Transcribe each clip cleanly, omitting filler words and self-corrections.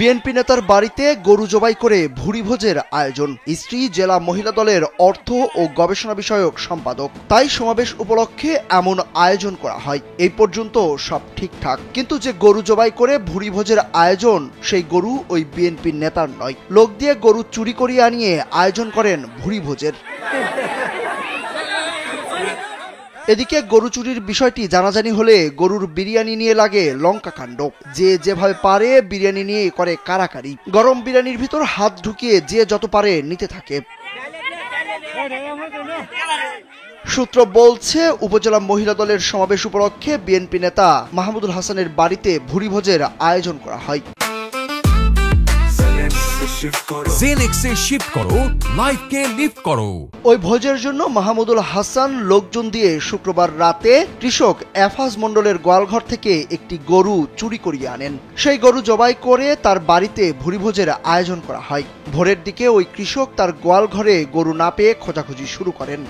BNP নেতার বাড়িতে গরু জবাই করে ভুরিভোজের আয়োজন। স্ত্রী জেলা মহিলা দলের অর্থ ও গবেষণা বিষয়ক সম্পাদক। তাই সমাবেশ উপলক্ষে এমন আয়োজন করা হয়। এই পর্যন্ত সব ঠিকঠাক, কিন্তু যে গরু জবাই করে ভুরিভোজের আয়োজন, সেই গরু ওই বিএনপি নেতার নয়। লোক দিয়ে গরু চুরি করিয়ে আনিয়ে আয়োজন করেন ভুরিভোজের। এদিকে গরু চুরির বিষয়টি জানাজানি হলে গরুর বিরিয়ানি নিয়ে লাগে লঙ্কা কাণ্ড। যে যেভাবে পারে বিরিয়ানি নিয়ে করে কারাকারি। গরম বিরিয়ানির ভিতর হাত ঢুকিয়ে যে যত পারে নিতে থাকে। সূত্র বলছে, উপজেলা মহিলা দলের সমাবেশ উপলক্ষে বিএনপি নেতা মাহমুদুল হাসানের বাড়িতে ভুরিভোজের আয়োজন করা হয়। ওই ভোজের জন্য মাহমুদুল হাসান লোকজন দিয়ে শুক্রবার রাতে কৃষক এফাজ মন্ডলের গোয়ালঘর থেকে একটি গরু চুরি করিয়ে আনেন। সেই গরু জবাই করে তার বাড়িতে ভুরিভোজের আয়োজন করা হয়। ভোরের দিকে ওই কৃষক তার গোয়ালঘরে গরু না পেয়ে খোঁজাখুঁজি শুরু করেন।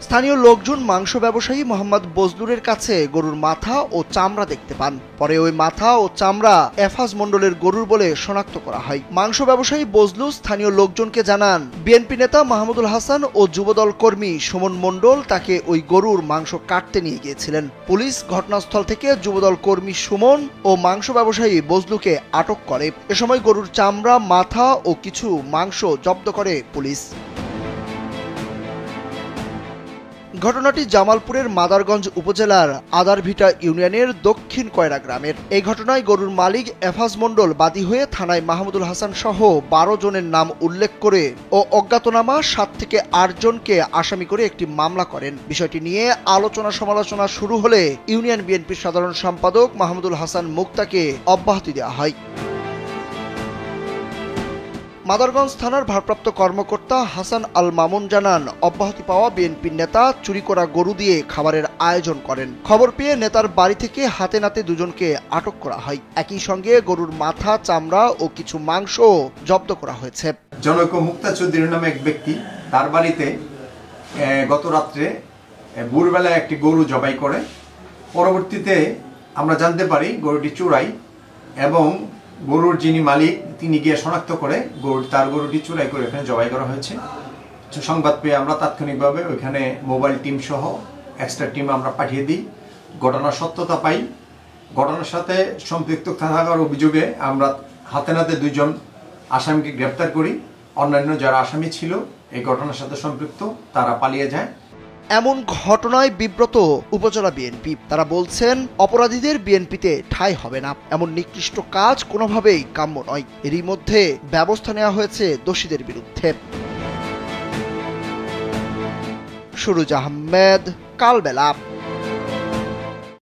স্থানীয় লোকজন মাংস ব্যবসায়ী মোহাম্মদ বজলুরের কাছে গরুর মাথা ও চামড়া দেখতে পান। পরে ওই মাথা ও চামড়া এফাজ মন্ডলের গরুর বলে শনাক্ত করা হয়। মাংস ব্যবসায়ী বজলু স্থানীয় লোকজনকে জানান, বিএনপি নেতা মাহমুদুল হাসান ও যুবদল কর্মী সুমন মন্ডল তাকে ওই গরুর মাংস কাটতে নিয়ে গিয়েছিলেন। পুলিশ ঘটনাস্থল থেকে যুবদল কর্মী সুমন ও মাংস ব্যবসায়ী বজলুকে আটক করে। এ সময় গরুর চামড়া, মাথা ও কিছু মাংস জব্দ করে পুলিশ। ঘটনাটি জামালপুরের মাদারগঞ্জ উপজেলার আদারভিটা ইউনিয়নের দক্ষিণ কয়রা গ্রামের। এই ঘটনায় গরুর মালিক এফাজ মন্ডল বাদী হয়ে থানায় মাহমুদুল হাসান সহ 12 জনের নাম উল্লেখ করে ও অজ্ঞাতনামা 7 থেকে 8 জনকে আসামি করে একটি মামলা করেন। বিষয়টি নিয়ে আলোচনা সমালোচনা শুরু হলে ইউনিয়ন বিএনপির সাধারণ সম্পাদক মাহমুদুল হাসান মুক্তাকে অব্যাহতি দেওয়া হয়। মাদারগঞ্জ থানার ভারপ্রাপ্ত কর্মকর্তা হাসান আল মামুন জানান, অব্যাহতি পাওয়া বিএনপির নেতা চুরি করা গরু দিয়ে খাবারের আয়োজন করেন। খবর পেয়ে নেতার বাড়ি থেকে হাতে নাতে 2 জনকে আটক করা হয়। একই সঙ্গে গরুর মাথা, চামড়া ও কিছু মাংস জব্দ করা হয়েছে। জনৈক মুক্তা চৌধুরী নামে এক ব্যক্তি তার বাড়িতে গত রাত্রে ভোরবেলায় একটি গরু জবাই করে। পরবর্তীতে আমরা জানতে পারি গরুটি চোরাই এবং গরুর যিনি মালিক তিনি গিয়ে শনাক্ত করে তার গরুটি চুরাই করে এখানে জবাই করা হয়েছে। সংবাদ পেয়ে আমরা তাৎক্ষণিকভাবে ওইখানে মোবাইল টিম সহ এক্সট্রা টিম আমরা পাঠিয়ে দিই। ঘটনার সত্যতা পাই। ঘটনার সাথে সম্পৃক্ত থাকার অভিযোগে আমরা হাতে নাতে 2 জন আসামিকে গ্রেপ্তার করি। অন্যান্য যারা আসামি ছিল এই ঘটনার সাথে সম্পৃক্ত তারা পালিয়ে যায়। এমন ঘটনায় বিব্রত উপজেলা বিএনপি। তারা বলছেন, অপরাধীদের বিএনপিতে ঠাঁই হবে না। এমন নিকৃষ্ট কাজ কোনোভাবেই কাম্য নয়। এরই মধ্যে ব্যবস্থা নেওয়া হয়েছে দোষীদের বিরুদ্ধে। সুরুজ আহমেদ, কালবেলা।